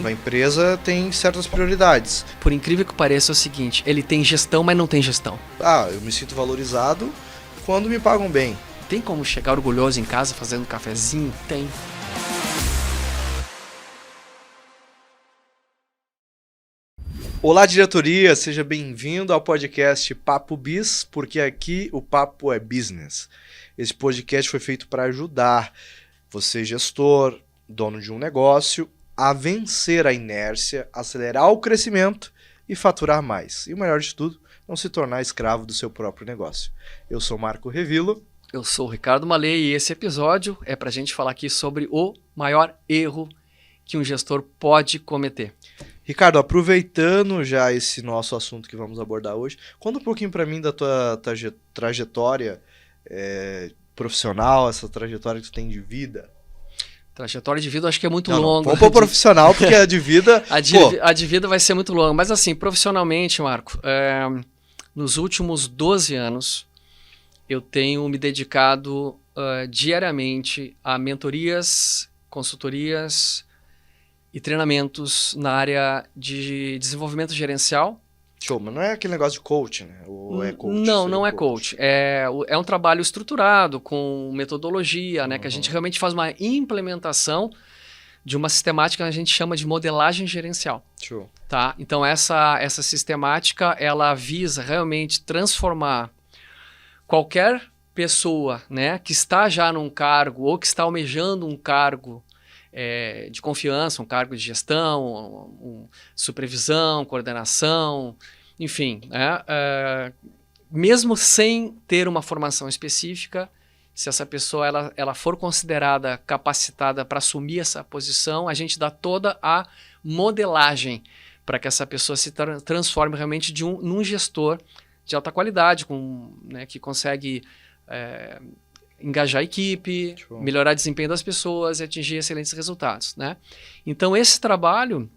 A empresa tem certas prioridades. Por incrível que pareça, é o seguinte, ele tem gestão, mas não tem gestão. Eu me sinto valorizado quando me pagam bem. Tem como chegar orgulhoso em casa fazendo um cafezinho? Tem. Olá, diretoria, seja bem-vindo ao podcast Papo Biz, porque aqui o papo é business. Esse podcast foi feito para ajudar você, gestor, dono de um negócio, a vencer a inércia, acelerar o crescimento e faturar mais. E o melhor de tudo, não se tornar escravo do seu próprio negócio. Eu sou Marco Revilo. Eu sou o Ricardo Malê e esse episódio é para a gente falar aqui sobre o maior erro que um gestor pode cometer. Ricardo, aproveitando já esse nosso assunto que vamos abordar hoje, conta um pouquinho para mim da tua trajetória profissional, essa trajetória que tu tem de vida. Trajetória de vida eu acho que é muito longa. Vamos pro profissional, porque a de vida... A de vida vai ser muito longa. Mas assim, profissionalmente, Marco, nos últimos 12 anos, eu tenho me dedicado diariamente a mentorias, consultorias e treinamentos na área de desenvolvimento gerencial. Show, mas não é aquele negócio de coach, né? Ou é coach? Não é coach. É um trabalho estruturado, com metodologia, né? Que a gente realmente faz uma implementação de uma sistemática que a gente chama de modelagem gerencial. Show. Tá? Então, essa sistemática, ela visa realmente transformar qualquer pessoa, né, que está já num cargo ou que está almejando um cargo de confiança, um cargo de gestão, supervisão, coordenação, enfim, mesmo sem ter uma formação específica, se essa pessoa ela for considerada capacitada para assumir essa posição, a gente dá toda a modelagem para que essa pessoa se transforme realmente num gestor de alta qualidade, que consegue engajar a equipe, melhorar o desempenho das pessoas e atingir excelentes resultados, né? Então, esse trabalho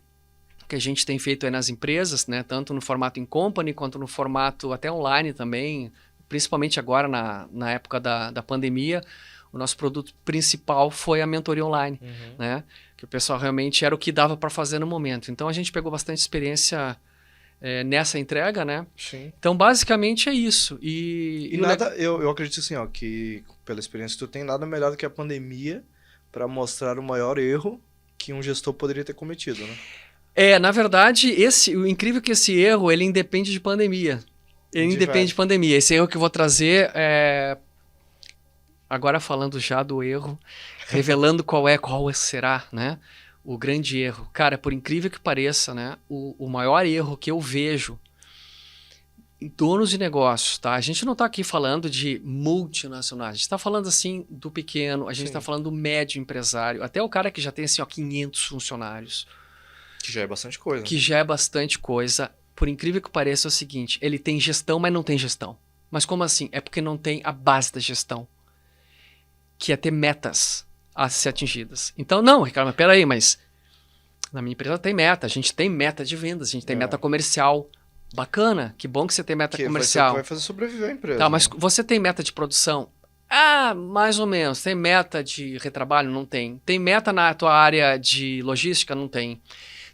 que a gente tem feito aí nas empresas, né, tanto no formato in company quanto no formato até online também, principalmente agora na época da pandemia, o nosso produto principal foi a mentoria online, né? Que o pessoal realmente era o que dava para fazer no momento. Então, a gente pegou bastante experiência nessa entrega, né? Sim. Então, basicamente é isso. E nada, eu acredito assim, que pela experiência que tu tem, nada melhor do que a pandemia para mostrar o maior erro que um gestor poderia ter cometido, né? Na verdade, o incrível é que esse erro, ele independe de pandemia. Independe de pandemia. Esse erro que eu vou trazer agora falando já do erro, revelando qual será, né? O grande erro. Cara, por incrível que pareça, né? O maior erro que eu vejo em donos de negócios, tá? A gente não está aqui falando de multinacionais, a gente está falando assim do pequeno, a gente está falando do médio empresário, até o cara que já tem assim 500 funcionários. Que já é bastante coisa. Que já é bastante coisa. Por incrível que pareça é o seguinte, ele tem gestão, mas não tem gestão. Mas como assim? É porque não tem a base da gestão, que é ter metas a ser atingidas. Então, não, Ricardo, mas peraí, mas na minha empresa tem meta, a gente tem meta de vendas, a gente tem meta comercial. Bacana, que bom que você tem meta comercial. Vai fazer sobreviver a empresa. Tá, mas você tem meta de produção? Mais ou menos. Tem meta de retrabalho? Não tem. Tem meta na tua área de logística? Não tem.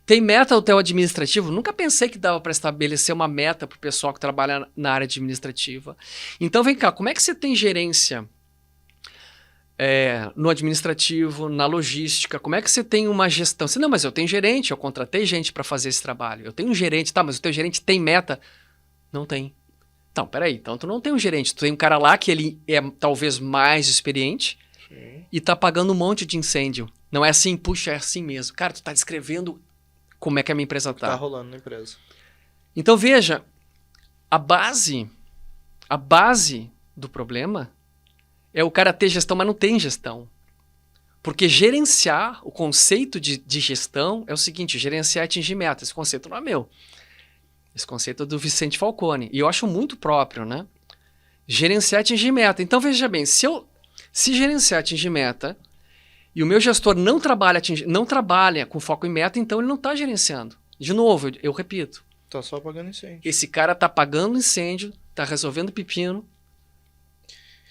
Tem meta no teu administrativo? Nunca pensei que dava para estabelecer uma meta para o pessoal que trabalha na área administrativa. Então, vem cá, como é que você tem gerência no administrativo, na logística? Como é que você tem uma gestão? Não, mas eu tenho gerente, eu contratei gente para fazer esse trabalho. Eu tenho um gerente, tá, mas o teu gerente tem meta? Não tem. Então, peraí, então tu não tem um gerente, tu tem um cara lá que ele é talvez mais experiente e tá apagando um monte de incêndio. Não é assim, puxa, é assim mesmo. Cara, tu tá descrevendo como é que a minha empresa tá. Tá rolando na empresa. Então, veja, a base do problema é o cara ter gestão, mas não tem gestão. Porque gerenciar, o conceito de gestão é o seguinte, gerenciar é atingir meta. Esse conceito não é meu. Esse conceito é do Vicente Falcone. E eu acho muito próprio, né? Gerenciar é atingir meta. Então, veja bem, se gerenciar é atingir meta e o meu gestor não trabalha com foco em meta, então ele não está gerenciando. De novo, eu repito. Tá só apagando incêndio. Esse cara está apagando incêndio, está resolvendo pepino.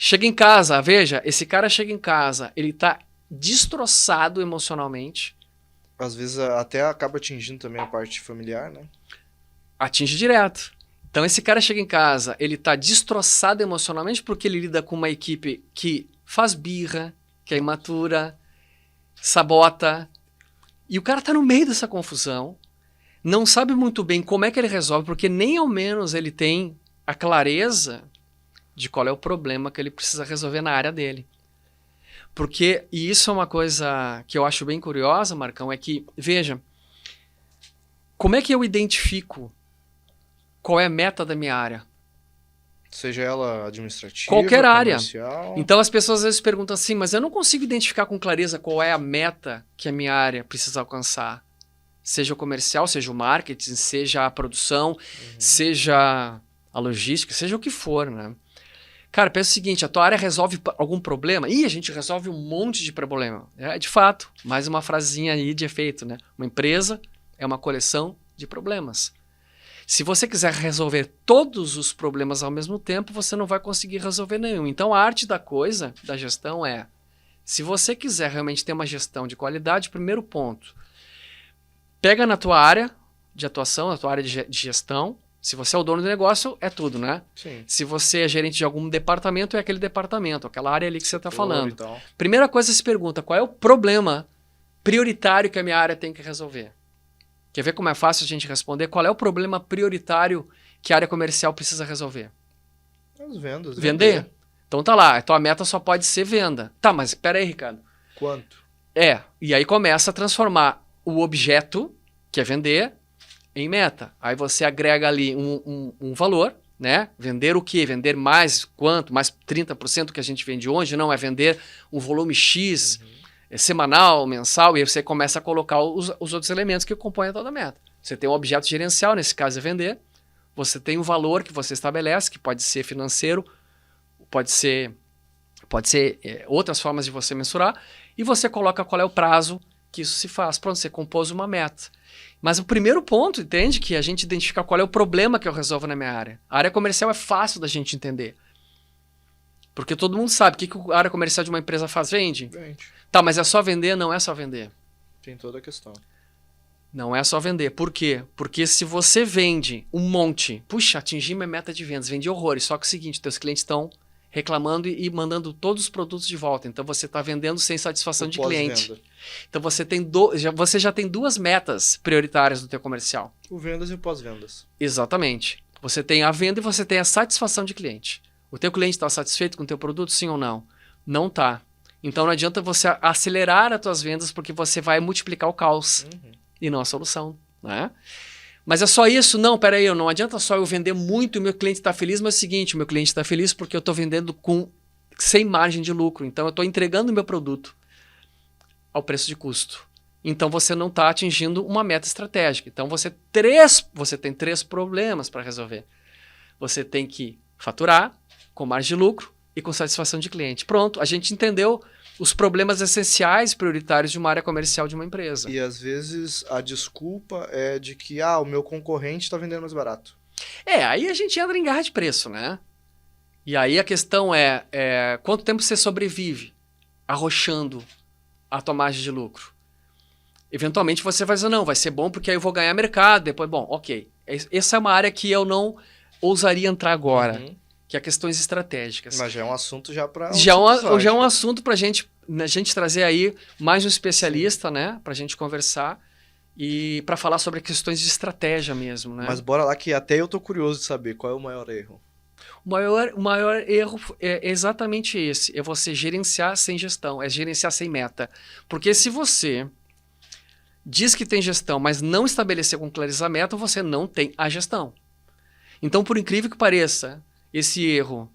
Chega em casa, veja, esse cara chega em casa, ele está destroçado emocionalmente, Às vezes até acaba atingindo também a parte familiar, né? Atinge direto. Então esse cara chega em casa, ele tá destroçado emocionalmente porque ele lida com uma equipe que faz birra, que é imatura, sabota. E o cara tá no meio dessa confusão, não sabe muito bem como é que ele resolve, porque nem ao menos ele tem a clareza de qual é o problema que ele precisa resolver na área dele. Porque, e isso é uma coisa que eu acho bem curiosa, Marcão, é que, veja, como é que eu identifico qual é a meta da minha área? Seja ela administrativa, Qualquer área. comercial. Então as pessoas às vezes perguntam assim, mas eu não consigo identificar com clareza qual é a meta que a minha área precisa alcançar. Seja o comercial, seja o marketing, seja a produção, seja a logística, seja o que for, né? Cara, pensa o seguinte, a tua área resolve algum problema? Ih, a gente resolve um monte de problema. É, de fato, mais uma frasezinha aí de efeito, né? Uma empresa é uma coleção de problemas. Se você quiser resolver todos os problemas ao mesmo tempo, você não vai conseguir resolver nenhum. Então, a arte da coisa, da gestão é, se você quiser realmente ter uma gestão de qualidade, primeiro ponto, pega na tua área de atuação, na tua área de gestão. Se você é o dono do negócio, é tudo, né? Sim. Se você é gerente de algum departamento, é aquele departamento, aquela área ali que você está falando. Então. Primeira coisa, se pergunta, qual é o problema prioritário que a minha área tem que resolver? Quer ver como é fácil a gente responder? Qual é o problema prioritário que a área comercial precisa resolver? As vendas. Vender? Então tá lá, a tua meta só pode ser venda. Tá, mas espera aí, Ricardo. Quanto? E aí começa a transformar o objeto, que é vender, em meta. Aí você agrega ali um valor, né? Vender o quê? Vender mais quanto? Mais 30% que a gente vende hoje? Não, é vender um volume X, semanal, mensal, e aí você começa a colocar os outros elementos que compõem a toda meta. Você tem um objeto gerencial, nesse caso é vender. Você tem um valor que você estabelece, que pode ser financeiro, pode ser outras formas de você mensurar, e você coloca qual é o prazo que isso se faz. Pronto, você compôs uma meta. Mas o primeiro ponto, entende? Que a gente identifica qual é o problema que eu resolvo na minha área. A área comercial é fácil da gente entender. Porque todo mundo sabe o que a área comercial de uma empresa faz. Vende? Vende. Tá, mas é só vender? Não é só vender. Tem toda a questão. Não é só vender. Por quê? Porque se você vende um monte, puxa, atingi minha meta de vendas, vendi horrores, só que é o seguinte, teus clientes estão reclamando e mandando todos os produtos de volta. Então você está vendendo sem satisfação de cliente. Então você já tem duas metas prioritárias no teu comercial. O vendas e o pós-vendas. Exatamente. Você tem a venda e você tem a satisfação de cliente. O teu cliente está satisfeito com o teu produto, sim ou não? Não está. Então não adianta você acelerar as tuas vendas porque você vai multiplicar o caos e não a solução, né? Mas é só isso? Não, peraí, não adianta só eu vender muito e o meu cliente está feliz, mas é o seguinte, o meu cliente está feliz porque eu estou vendendo sem margem de lucro. Então eu estou entregando o meu produto ao preço de custo. Então você não está atingindo uma meta estratégica. Então você tem três problemas para resolver. Você tem que faturar com margem de lucro e com satisfação de cliente. Pronto, a gente entendeu os problemas essenciais, prioritários de uma área comercial de uma empresa. E às vezes a desculpa é de que o meu concorrente está vendendo mais barato. Aí a gente entra em guerra de preço, né? E aí a questão é quanto tempo você sobrevive arrochando a tua margem de lucro? Eventualmente você vai dizer, não, vai ser bom porque aí eu vou ganhar mercado, depois, bom, ok. Essa é uma área que eu não ousaria entrar agora, que é questões estratégicas. Mas já é um assunto para já é um assunto para a gente trazer aí mais um especialista, né, para a gente conversar e para falar sobre questões de estratégia mesmo, né? Mas bora lá que até eu tô curioso de saber qual é o maior erro. O maior erro é exatamente esse, é você gerenciar sem gestão, é gerenciar sem meta. Porque se você diz que tem gestão, mas não estabeleceu com clareza a meta, você não tem a gestão. Então, por incrível que pareça, esse erro,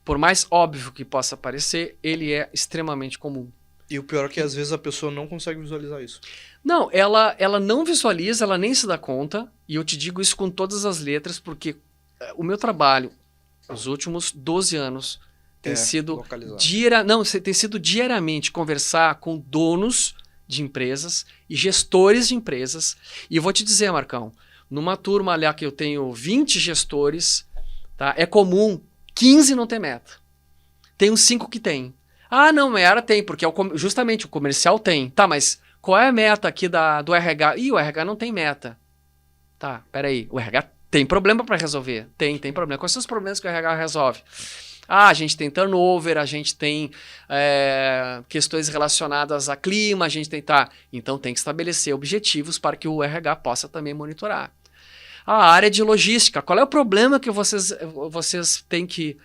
por mais óbvio que possa parecer, ele é extremamente comum. E o pior é que às vezes a pessoa não consegue visualizar isso. Não, ela não visualiza, ela nem se dá conta, e eu te digo isso com todas as letras, porque o meu trabalho, os últimos 12 anos, tem sido diariamente conversar com donos de empresas e gestores de empresas. E eu vou te dizer, Marcão, numa turma ali que eu tenho 20 gestores, tá? É comum 15 não ter meta. Tem uns 5 que tem. Não, era tem, porque justamente o comercial tem. Tá, mas qual é a meta aqui do RH? Ih, o RH não tem meta. Tá, peraí. O RH tem problema para resolver? Tem problema. Quais são os problemas que o RH resolve? A gente tem turnover, a gente tem questões relacionadas a clima, a gente tem... Tá, então tem que estabelecer objetivos para que o RH possa também monitorar. A área de logística, qual é o problema que vocês têm que...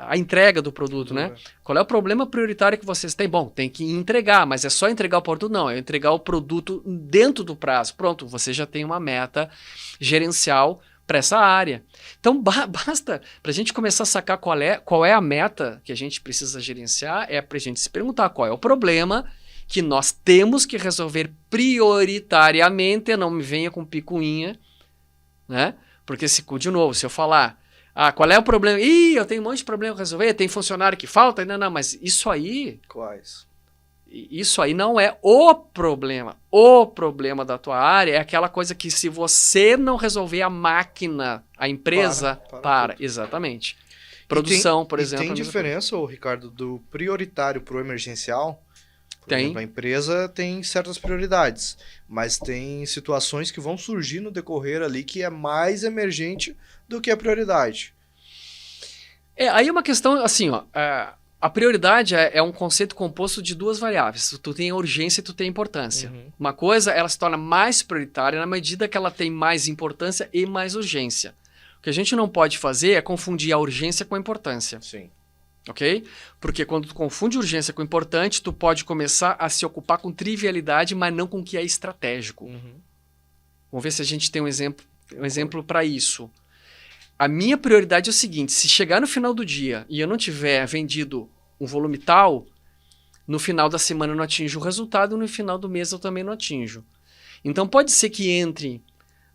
a entrega do produto, né? Qual é o problema prioritário que vocês têm? Bom, tem que entregar, mas é só entregar o produto? Não, é entregar o produto dentro do prazo. Pronto, você já tem uma meta gerencial para essa área. Então, basta para a gente começar a sacar qual é a meta que a gente precisa gerenciar, é para a gente se perguntar qual é o problema que nós temos que resolver prioritariamente, não me venha com picuinha, né? Porque, de novo, se eu falar, qual é o problema? Ih, eu tenho um monte de problema para resolver, tem funcionário que falta? Não, mas isso aí... Quais? Isso aí não é o problema. O problema da tua área é aquela coisa que se você não resolver a máquina, a empresa, para. Exatamente. Produção, por exemplo. E tem diferença, Ricardo, do prioritário para o emergencial? Por exemplo, a empresa tem certas prioridades, mas tem situações que vão surgir no decorrer ali que é mais emergente do que a prioridade. Aí é uma questão assim, ó... A prioridade é um conceito composto de duas variáveis. Tu tem a urgência e tu tem a importância. Uhum. Uma coisa, ela se torna mais prioritária na medida que ela tem mais importância e mais urgência. O que a gente não pode fazer é confundir a urgência com a importância. Sim. Ok? Porque quando tu confunde urgência com importante, tu pode começar a se ocupar com trivialidade, mas não com o que é estratégico. Uhum. Vamos ver se a gente tem um exemplo para isso. A minha prioridade é o seguinte, se chegar no final do dia e eu não tiver vendido um volume tal, no final da semana eu não atinjo o resultado, no final do mês eu também não atinjo. Então pode ser que entre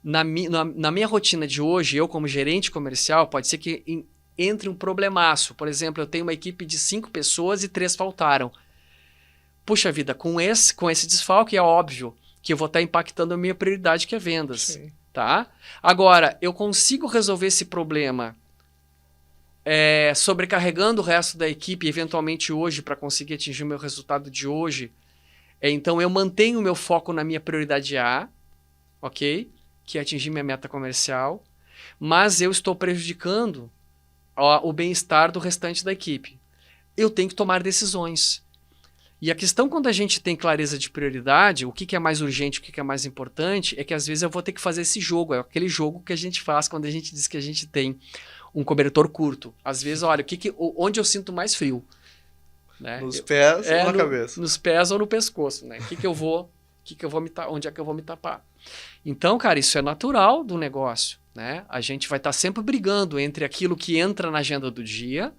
na minha rotina de hoje, eu como gerente comercial, pode ser que entre um problemaço. Por exemplo, eu tenho uma equipe de 5 pessoas e 3 faltaram. Puxa vida, com esse desfalque é óbvio que eu vou estar impactando a minha prioridade, que é vendas. Sim. Tá? Agora, eu consigo resolver esse problema sobrecarregando o resto da equipe, eventualmente hoje, para conseguir atingir o meu resultado de hoje. Então, eu mantenho o meu foco na minha prioridade A, ok? Que é atingir minha meta comercial, mas eu estou prejudicando o bem-estar do restante da equipe. Eu tenho que tomar decisões. E a questão quando a gente tem clareza de prioridade, o que é mais urgente, o que é mais importante, é que às vezes eu vou ter que fazer esse jogo. É aquele jogo que a gente faz quando a gente diz que a gente tem um cobertor curto. Às vezes, olha, onde eu sinto mais frio? Né? Nos pés ou na cabeça? Nos pés ou no pescoço. Né? Onde é que eu vou me tapar? Então, cara, isso é natural do negócio. Né? A gente vai estar sempre brigando entre aquilo que entra na agenda do dia,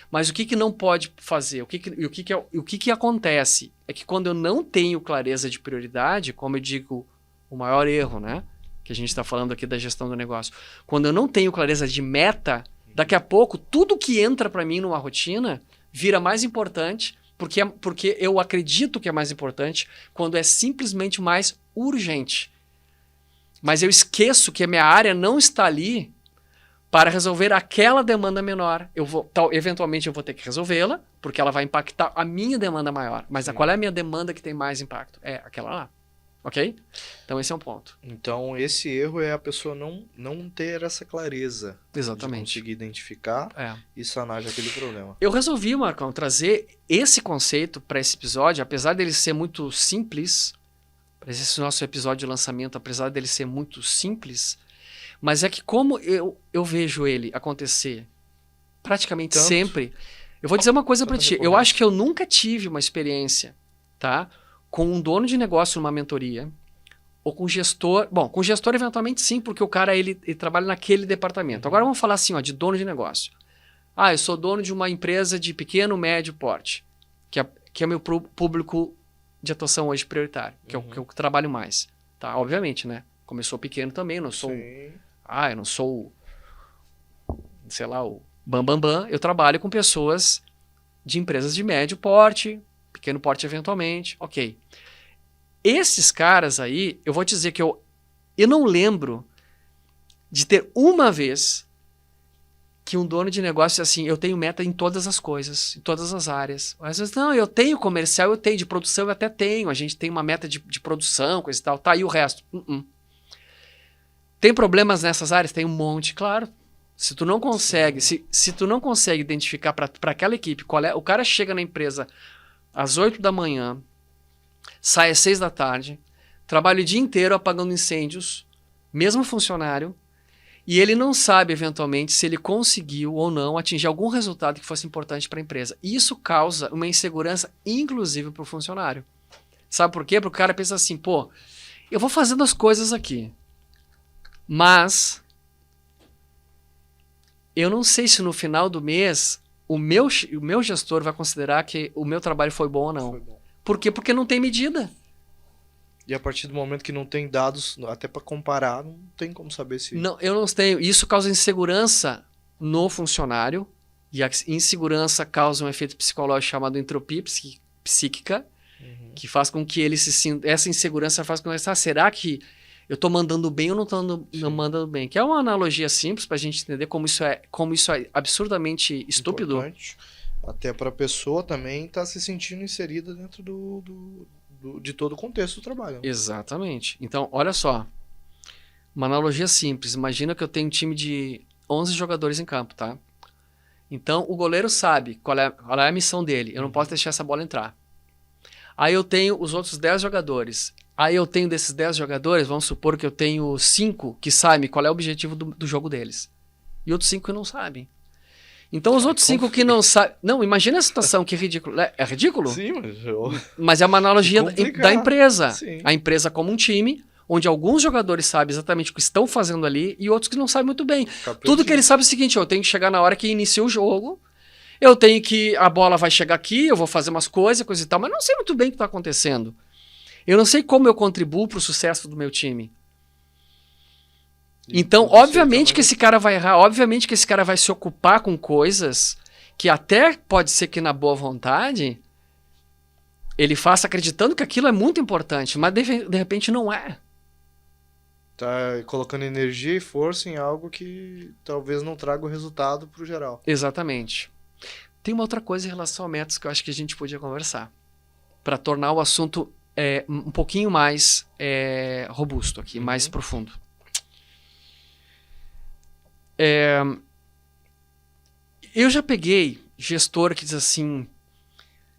mas o que não pode fazer? O que acontece é que quando eu não tenho clareza de prioridade, como eu digo, o maior erro, né? Que a gente está falando aqui da gestão do negócio. Quando eu não tenho clareza de meta, daqui a pouco, tudo que entra para mim numa rotina vira mais importante, porque eu acredito que é mais importante quando é simplesmente mais urgente. Mas eu esqueço que a minha área não está ali para resolver aquela demanda menor. Eventualmente eu vou ter que resolvê-la, porque ela vai impactar a minha demanda maior. Mas qual é a minha demanda que tem mais impacto? É aquela lá. Ok? Então esse é um ponto. Então esse erro é a pessoa não ter essa clareza. Exatamente. De conseguir identificar e sanar aquele problema. Eu resolvi, Marcão, trazer esse conceito para esse episódio, apesar dele ser muito simples, para esse nosso episódio de lançamento, apesar dele ser muito simples, mas é que como eu vejo ele acontecer praticamente sempre, eu vou dizer uma coisa para ti, eu acho que eu nunca tive uma experiência, tá, com um dono de negócio numa mentoria, ou com gestor, com gestor eventualmente sim, porque o cara ele trabalha naquele departamento. Agora vamos falar assim, de dono de negócio. Eu sou dono de uma empresa de pequeno, médio porte, que é meu público de atuação hoje prioritário, que é o que eu trabalho mais, tá, obviamente, né, como eu sou pequeno também, não sou... eu não sou, sei lá, o bambambam. Eu trabalho com pessoas de empresas de médio porte, pequeno porte eventualmente. Ok. Esses caras aí, eu vou te dizer que eu não lembro de ter uma vez que um dono de negócio assim, eu tenho meta em todas as coisas, em todas as áreas. Às vezes, não, eu tenho comercial, eu tenho, de produção eu até tenho, a gente tem uma meta de produção, coisa e tal, tá, e o resto? Tem problemas nessas áreas? Tem um monte, claro. Se tu não consegue, se tu não consegue identificar para aquela equipe qual é, o cara chega na empresa às 8 da manhã, sai às 6 da tarde, trabalha o dia inteiro apagando incêndios, mesmo funcionário, e ele não sabe, eventualmente, se ele conseguiu ou não atingir algum resultado que fosse importante para a empresa. E isso causa uma insegurança, inclusive, para o funcionário. Sabe por quê? Porque o cara pensa assim, pô, eu vou fazendo as coisas aqui, mas eu não sei se no final do mês o meu gestor vai considerar que o meu trabalho foi bom ou não. Foi bom. Por quê? Porque não tem medida. E a partir do momento que não tem dados, até para comparar, não tem como saber se... Não, eu não tenho. Isso causa insegurança no funcionário, e a insegurança causa um efeito psicológico chamado entropia psíquica, que faz com que ele se sinta... Essa insegurança faz com que ele... será que eu estou mandando bem ou não estou não mandando bem? Que é uma analogia simples para a gente entender como isso é absurdamente estúpido. Importante. Até para a pessoa também estar se sentindo inserida dentro de todo o contexto do trabalho. Exatamente. Então, olha só. Uma analogia simples. Imagina que eu tenho um time de 11 jogadores em campo, tá? Então, o goleiro sabe qual é a missão dele. Eu não posso deixar essa bola entrar. Aí eu tenho os outros 10 jogadores. Aí eu tenho desses 10 jogadores, vamos supor que eu tenho 5 que sabem qual é o objetivo do jogo deles. E outros 5 que não sabem. Então os outros 5 que não sabem... Não, imagina a situação, que ridículo. É ridículo? Sim, mas é uma analogia da empresa. Sim. A empresa como um time, onde alguns jogadores sabem exatamente o que estão fazendo ali e outros que não sabem muito bem. Tudo que eles sabem é o seguinte, eu tenho que chegar na hora que inicia o jogo, eu tenho que... A bola vai chegar aqui, eu vou fazer umas coisa e tal, mas não sei muito bem o que está acontecendo. Eu não sei como eu contribuo para o sucesso do meu time. Então, obviamente que esse cara vai errar, obviamente que esse cara vai se ocupar com coisas que até pode ser que na boa vontade ele faça acreditando que aquilo é muito importante, mas de repente não é. Tá colocando energia e força em algo que talvez não traga o resultado pro geral. Exatamente. Tem uma outra coisa em relação a metas que eu acho que a gente podia conversar, para tornar o assunto um pouquinho mais robusto aqui, mais profundo. Eu já peguei gestor que diz assim,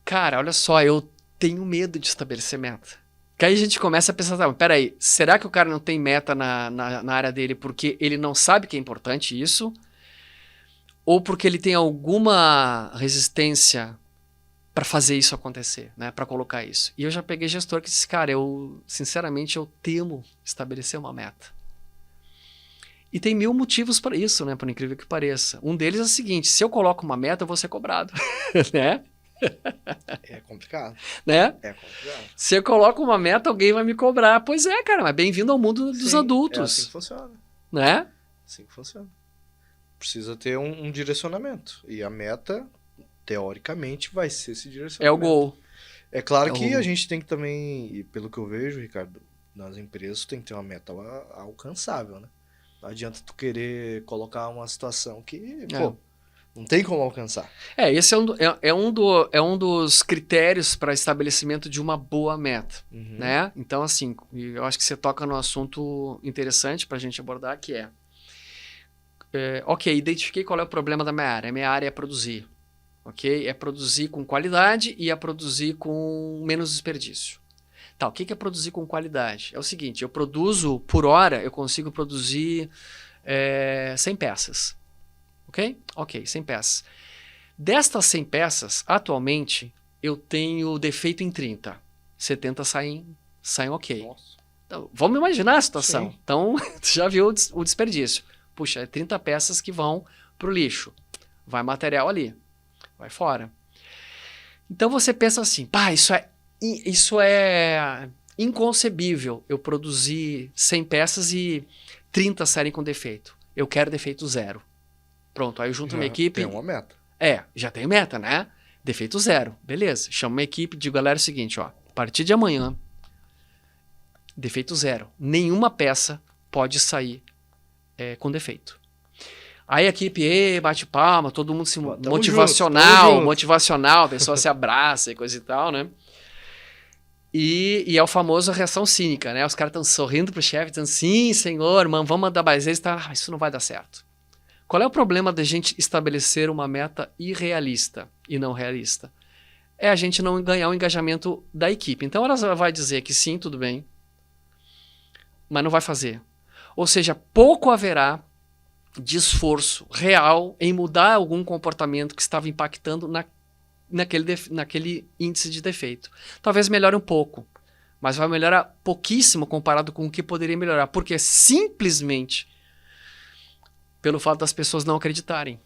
cara, olha só, eu tenho medo de estabelecer meta. Que aí a gente começa a pensar, tá, peraí, será que o cara não tem meta na área dele porque ele não sabe que é importante isso? Ou porque ele tem alguma resistência para fazer isso acontecer, né? Para colocar isso. E eu já peguei gestor que disse, cara, sinceramente, eu temo estabelecer uma meta. E tem 1000 motivos para isso, né? Por incrível que pareça. Um deles é o seguinte, se eu coloco uma meta, eu vou ser cobrado, né? É complicado. Né? É complicado. Se eu coloco uma meta, alguém vai me cobrar. Pois é, cara, mas bem-vindo ao mundo dos adultos. É assim que funciona. Né? Assim que funciona. Precisa ter um direcionamento. E a meta, teoricamente, vai ser esse direcionamento. É o gol. É claro que a gente tem que também, e pelo que eu vejo, Ricardo, nas empresas tem que ter uma meta alcançável, né? Não adianta tu querer colocar uma situação que, pô, não tem como alcançar. Esse é um dos critérios para estabelecimento de uma boa meta, né? Então, assim, eu acho que você toca num assunto interessante para a gente abordar, que ok, identifiquei qual é o problema da minha área. A minha área é produzir, ok? É produzir com qualidade e é produzir com menos desperdício. Tá, o que é produzir com qualidade? É o seguinte, eu produzo por hora, eu consigo produzir 100 peças. Ok? Ok, 100 peças. Destas 100 peças, atualmente, eu tenho defeito em 30. 70 saem ok. Então, vamos imaginar a situação. Sim. Então, tu já viu o desperdício. Puxa, 30 peças que vão pro lixo. Vai material ali. Vai fora. Então, você pensa assim, pá, isso é inconcebível, eu produzir 100 peças e 30 saírem com defeito. Eu quero defeito 0. Pronto, aí eu junto uma equipe... Tem uma meta. Já tem meta, né? Defeito 0. Beleza, chamo uma equipe, digo, galera, é o seguinte, ó, a partir de amanhã, defeito 0. Nenhuma peça pode sair com defeito. Aí a equipe, bate palma, todo mundo se Tamo motivacional, junto. motivacional, a pessoa se abraça e coisa e tal, né? E é o famoso reação cínica, né? Os caras estão sorrindo pro chefe, dizendo, sim, senhor, vamos mandar mais vezes, tá? Isso não vai dar certo. Qual é o problema da gente estabelecer uma meta irrealista e não realista? É a gente não ganhar o engajamento da equipe. Então ela vai dizer que sim, tudo bem, mas não vai fazer. Ou seja, pouco haverá de esforço real em mudar algum comportamento que estava impactando naquele índice de defeito. Talvez melhore um pouco, mas vai melhorar pouquíssimo comparado com o que poderia melhorar, porque simplesmente pelo fato das pessoas não acreditarem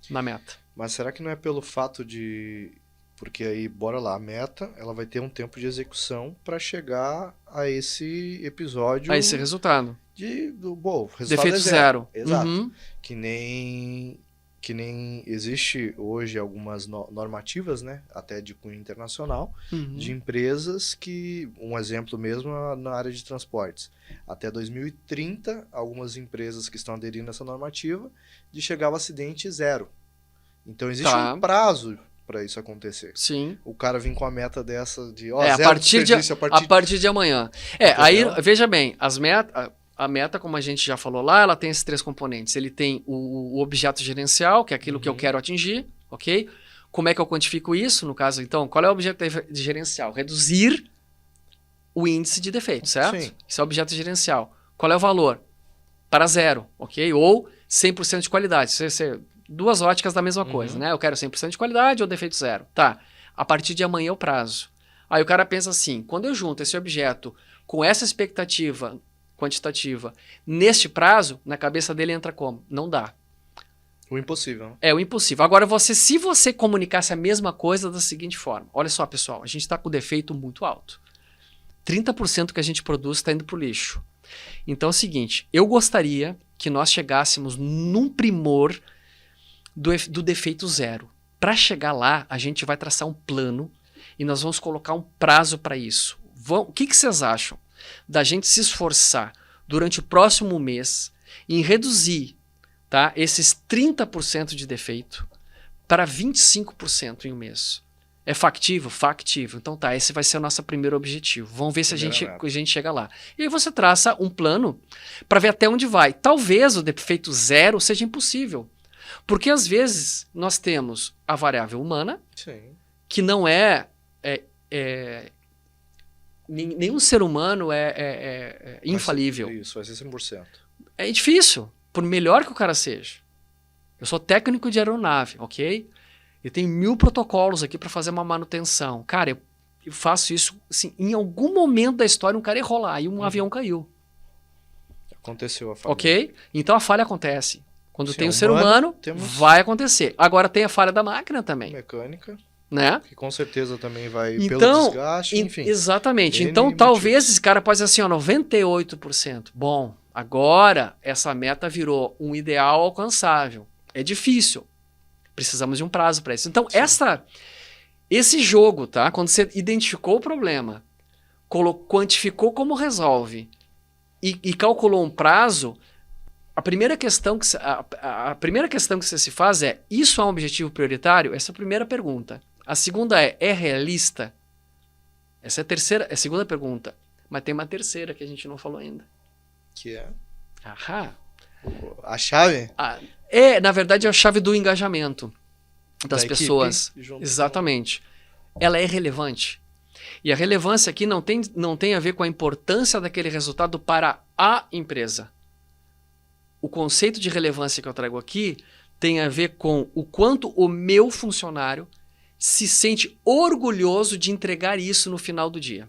na meta. Mas será que não é pelo fato de... Porque aí, bora lá, a meta, ela vai ter um tempo de execução para chegar a esse episódio... A esse resultado. Bom, resultado Defeito é zero. Exato. Uhum. Que nem existe hoje algumas normativas, né, até de cunho internacional, de empresas que, um exemplo mesmo na área de transportes, até 2030, algumas empresas que estão aderindo a essa normativa, de chegar ao acidente zero. Então existe um prazo para isso acontecer. Sim. O cara vir com a meta dessa de a partir de amanhã. Aí, veja bem, a meta, como a gente já falou lá, ela tem esses 3 componentes. Ele tem o objeto gerencial, que é aquilo que eu quero atingir, ok? Como é que eu quantifico isso? No caso, então, qual é o objeto gerencial? Reduzir o índice de defeito, certo? Sim. Esse é o objeto gerencial. Qual é o valor? Para 0, ok? Ou 100% de qualidade. Duas óticas da mesma coisa, né? Eu quero 100% de qualidade ou defeito 0. Tá. A partir de amanhã é o prazo. Aí o cara pensa assim, quando eu junto esse objeto com essa expectativa quantitativa neste prazo, na cabeça dele entra como? Não dá. O impossível. Né? É o impossível. Agora, se você comunicasse a mesma coisa da seguinte forma, olha só, pessoal, a gente está com defeito muito alto. 30% que a gente produz está indo para o lixo. Então é o seguinte, eu gostaria que nós chegássemos num primor do defeito 0. Para chegar lá, a gente vai traçar um plano e nós vamos colocar um prazo para isso. O que vocês acham da gente se esforçar durante o próximo mês em reduzir, tá, esses 30% de defeito para 25% em um mês? É factível? Factível. Então tá, esse vai ser o nosso primeiro objetivo. Vamos ver se a gente chega lá. E aí você traça um plano para ver até onde vai. Talvez o defeito 0 seja impossível. Porque às vezes nós temos a variável humana, Sim. que não nenhum ser humano é infalível. Isso, vai ser 100%. É difícil, por melhor que o cara seja. Eu sou técnico de aeronave, ok? Eu tenho 1000 protocolos aqui para fazer uma manutenção. Cara, eu faço isso, assim, em algum momento da história um cara errou lá e um avião caiu. Aconteceu a falha. Ok? Então a falha acontece. Quando tem o ser humano, humano, vai acontecer. Agora tem a falha da máquina também. Mecânica. Né? Que com certeza também vai então, pelo desgaste, enfim. Exatamente. Então, talvez esse cara possa dizer assim, 98%. Bom, agora essa meta virou um ideal alcançável. É difícil. Precisamos de um prazo para isso. Então, esse jogo, tá? Quando você identificou o problema, quantificou como resolve e calculou um prazo, a primeira questão que você se faz é: isso é um objetivo prioritário? Essa é a primeira pergunta. A segunda é realista? Essa é a segunda pergunta. Mas tem uma terceira que a gente não falou ainda. Que é? A chave? Na verdade, é a chave do engajamento das pessoas. Exatamente. Ela é relevante. E a relevância aqui não tem a ver com a importância daquele resultado para a empresa. O conceito de relevância que eu trago aqui tem a ver com o quanto o meu funcionário se sente orgulhoso de entregar isso no final do dia.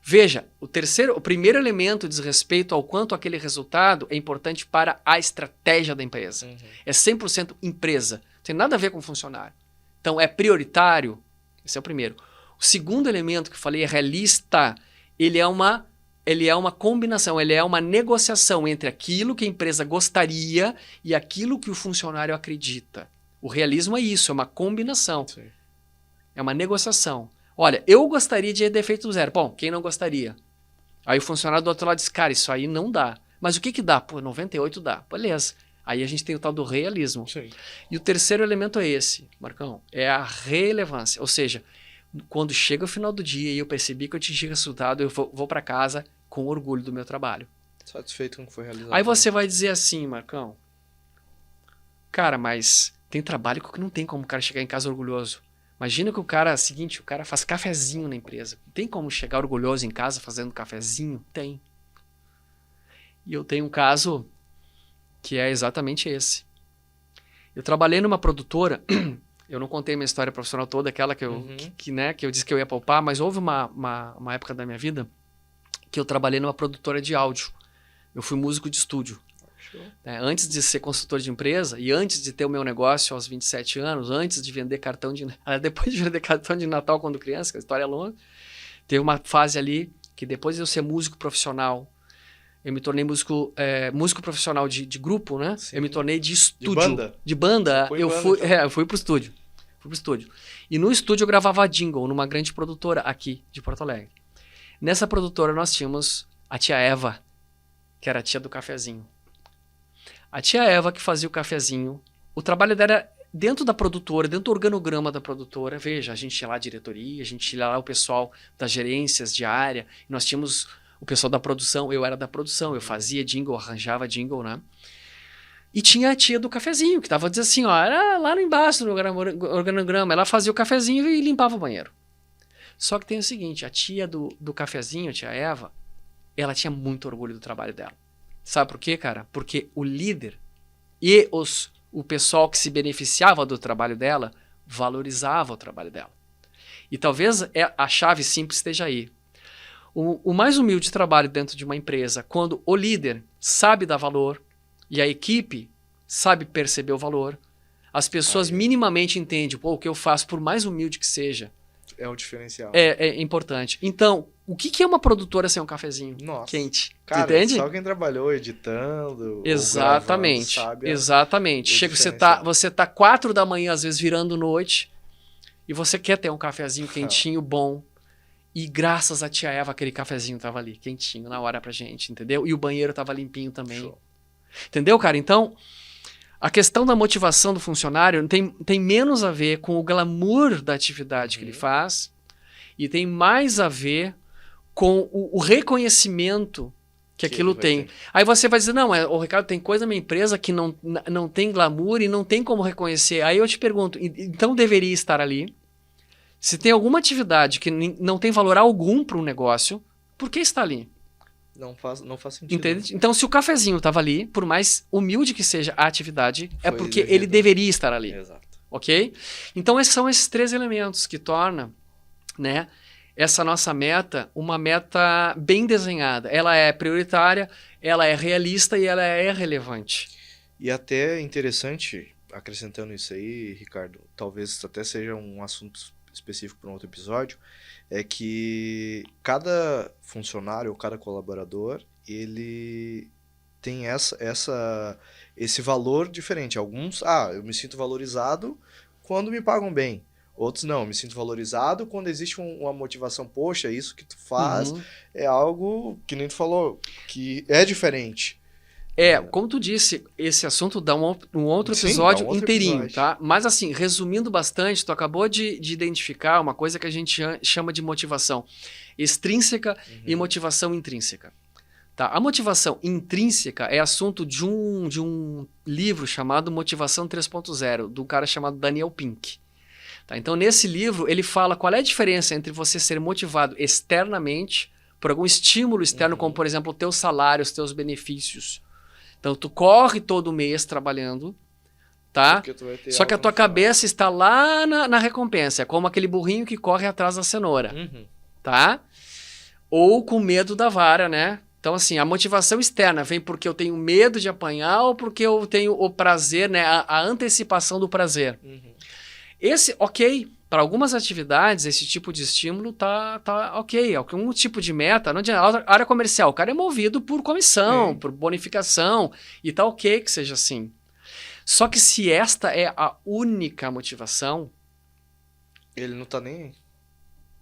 Veja, o primeiro elemento diz respeito ao quanto aquele resultado é importante para a estratégia da empresa. Uhum. É 100% empresa. Não tem nada a ver com funcionário. Então, é prioritário. Esse é o primeiro. O segundo elemento que eu falei é realista. Ele é uma combinação, ele é uma negociação entre aquilo que a empresa gostaria e aquilo que o funcionário acredita. O realismo é isso, é uma combinação. Sim. É uma negociação. Olha, eu gostaria de defeito 0. Bom, quem não gostaria? Aí o funcionário do outro lado diz, cara, isso aí não dá. Mas o que dá? Pô, 98 dá. Beleza. Aí a gente tem o tal do realismo. Sim. E o terceiro elemento é esse, Marcão, é a relevância. Ou seja, quando chega o final do dia e eu percebi que eu atingi resultado, eu vou para casa com orgulho do meu trabalho. Satisfeito com o que foi realizado. Aí você vai dizer assim, Marcão, cara, mas tem trabalho que não tem como o cara chegar em casa orgulhoso. Imagina que o cara, o cara faz cafezinho na empresa. Tem como chegar orgulhoso em casa fazendo cafezinho? Tem. E eu tenho um caso que é exatamente esse. Eu trabalhei numa produtora, eu não contei minha história profissional toda, aquela que eu, que eu disse que eu ia poupar, mas houve uma época da minha vida que eu trabalhei numa produtora de áudio. Eu fui músico de estúdio. Antes de ser consultor de empresa e antes de ter o meu negócio aos 27 anos, antes de vender cartão de... Depois de vender cartão de Natal quando criança, que a história é longa, teve uma fase ali que depois de eu ser músico profissional, eu me tornei músico profissional de grupo, né? Sim. Eu me tornei de estúdio. De banda? Eu fui pro estúdio. E no estúdio eu gravava jingle numa grande produtora aqui de Porto Alegre. Nessa produtora nós tínhamos a tia Eva, que era a tia do cafezinho. A tia Eva que fazia o cafezinho, o trabalho dela era dentro da produtora, dentro do organograma da produtora. Veja, a gente ia lá a diretoria, a gente ia lá o pessoal das gerências de área, nós tínhamos o pessoal da produção, eu era da produção, eu fazia jingle, arranjava jingle, né? E tinha a tia do cafezinho, que tava dizendo assim, ó, era lá no embaixo no organograma, ela fazia o cafezinho e limpava o banheiro. Só que tem o seguinte, a tia do cafezinho, a tia Eva, ela tinha muito orgulho do trabalho dela. Sabe por quê, cara? Porque o líder e o pessoal que se beneficiava do trabalho dela valorizava o trabalho dela. E talvez a chave simples esteja aí. O mais humilde trabalho dentro de uma empresa, quando o líder sabe dar valor e a equipe sabe perceber o valor, as pessoas minimamente entendem, o que eu faço, por mais humilde que seja, é o diferencial. É importante. Então, o que é uma produtora sem um cafezinho quente? Cara, entende? só quem trabalhou editando, exatamente, gravando, sabe? Exatamente. Chega, você tá 4 da manhã, às vezes virando noite, e você quer ter um cafezinho quentinho, bom. E graças a tia Eva, aquele cafezinho tava ali, quentinho, na hora pra gente, entendeu? E o banheiro tava limpinho também. Show. Entendeu, cara? Então, a questão da motivação do funcionário tem menos a ver com o glamour da atividade que ele faz e tem mais a ver com o reconhecimento que aquilo tem. Aí você vai dizer, não, Ricardo, tem coisa na minha empresa que não tem glamour e não tem como reconhecer. Aí eu te pergunto, então deveria estar ali? Se tem alguma atividade que não tem valor algum para um negócio, por que está ali? Não faz sentido. Entende? Então, se o cafezinho estava ali, por mais humilde que seja a atividade, é porque ele deveria estar ali. Exato. Ok? Então, são esses 3 elementos que tornam, né, essa nossa meta uma meta bem desenhada. Ela é prioritária, ela é realista e ela é relevante. E até interessante, acrescentando isso aí, Ricardo, talvez até seja um assunto específico para um outro episódio, é que cada funcionário ou cada colaborador, ele tem esse valor diferente. Alguns, eu me sinto valorizado quando me pagam bem. Outros não, eu me sinto valorizado quando existe uma motivação. Poxa, isso que tu faz é algo, que nem tu falou, que é diferente. Como tu disse, esse assunto dá um outro episódio inteirinho, tá? Mas assim, resumindo bastante, tu acabou de identificar uma coisa que a gente chama de motivação extrínseca e motivação intrínseca. Tá? A motivação intrínseca é assunto de um livro chamado Motivação 3.0, de um cara chamado Daniel Pink. Tá? Então, nesse livro, ele fala qual é a diferença entre você ser motivado externamente, por algum estímulo externo, como, por exemplo, o teu salário, os teus benefícios. Então, tu corre todo mês trabalhando, tá? Só que a tua cabeça está lá na recompensa. É como aquele burrinho que corre atrás da cenoura, tá? Ou com medo da vara, né? Então, assim, a motivação externa vem porque eu tenho medo de apanhar ou porque eu tenho o prazer, né? A antecipação do prazer. Para algumas atividades, esse tipo de estímulo tá ok. Algum tipo de meta, não adianta. A área comercial, o cara é movido por comissão, por bonificação, e tá ok que seja assim. Só que se esta é a única motivação... Ele não tá nem...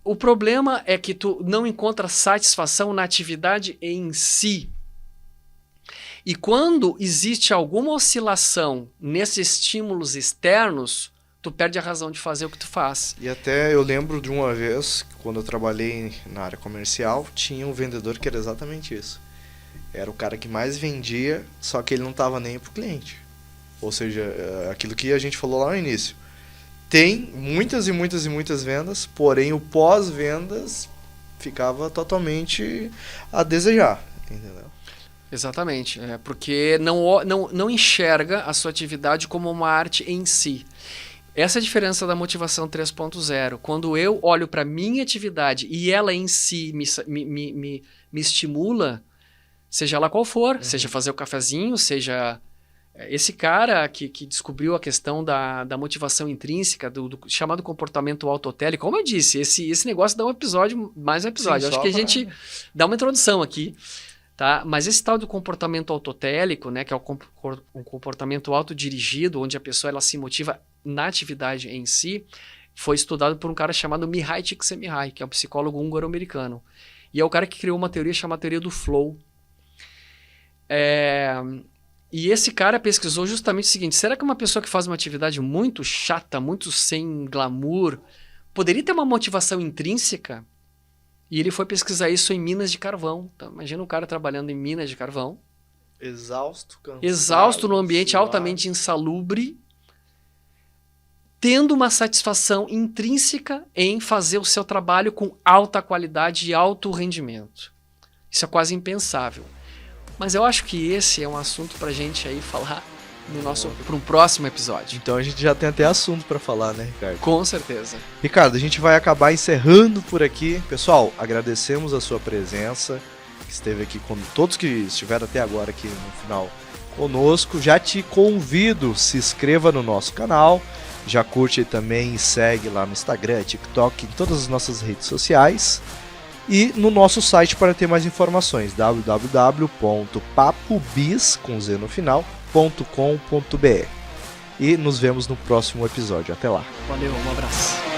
O problema é que tu não encontra satisfação na atividade em si. E quando existe alguma oscilação nesses estímulos externos, tu perde a razão de fazer o que tu faz. E até eu lembro de uma vez, quando eu trabalhei na área comercial, tinha um vendedor que era exatamente isso. Era o cara que mais vendia, só que ele não estava nem pro cliente. Ou seja, aquilo que a gente falou lá no início. Tem muitas e muitas e muitas vendas, porém o pós-vendas ficava totalmente a desejar, entendeu? Exatamente, porque não enxerga a sua atividade como uma arte em si. Essa é a diferença da motivação 3.0. Quando eu olho para a minha atividade e ela em si me estimula, seja lá qual for, seja fazer o cafezinho, seja esse cara que descobriu a questão da motivação intrínseca, do chamado comportamento autotélico. Como eu disse, esse negócio dá mais um episódio. Sim, acho que a gente dá uma introdução aqui. Tá? Mas esse tal do comportamento autotélico, né, que é um comportamento autodirigido, onde a pessoa ela se motiva na atividade em si, foi estudado por um cara chamado Mihai Csikszentmihalyi, que é um psicólogo húngaro-americano. E é o cara que criou uma teoria chamada teoria do flow. E esse cara pesquisou justamente o seguinte: será que uma pessoa que faz uma atividade muito chata, muito sem glamour, poderia ter uma motivação intrínseca? E ele foi pesquisar isso em minas de carvão. Então, imagina um cara trabalhando em minas de carvão. Exausto, cansado. Exausto, num ambiente altamente insalubre, tendo uma satisfação intrínseca em fazer o seu trabalho com alta qualidade e alto rendimento. Isso é quase impensável. Mas eu acho que esse é um assunto pra gente aí falar para um próximo episódio. Então a gente já tem até assunto para falar, né, Ricardo? Com certeza. Ricardo, a gente vai acabar encerrando por aqui. Pessoal, agradecemos a sua presença, que esteve aqui com todos que estiveram até agora aqui no final conosco. Já te convido, se inscreva no nosso canal, já curte também e segue lá no Instagram, TikTok, em todas as nossas redes sociais. E no nosso site para ter mais informações, www.papobis.com.br. E nos vemos no próximo episódio. Até lá. Valeu, um abraço.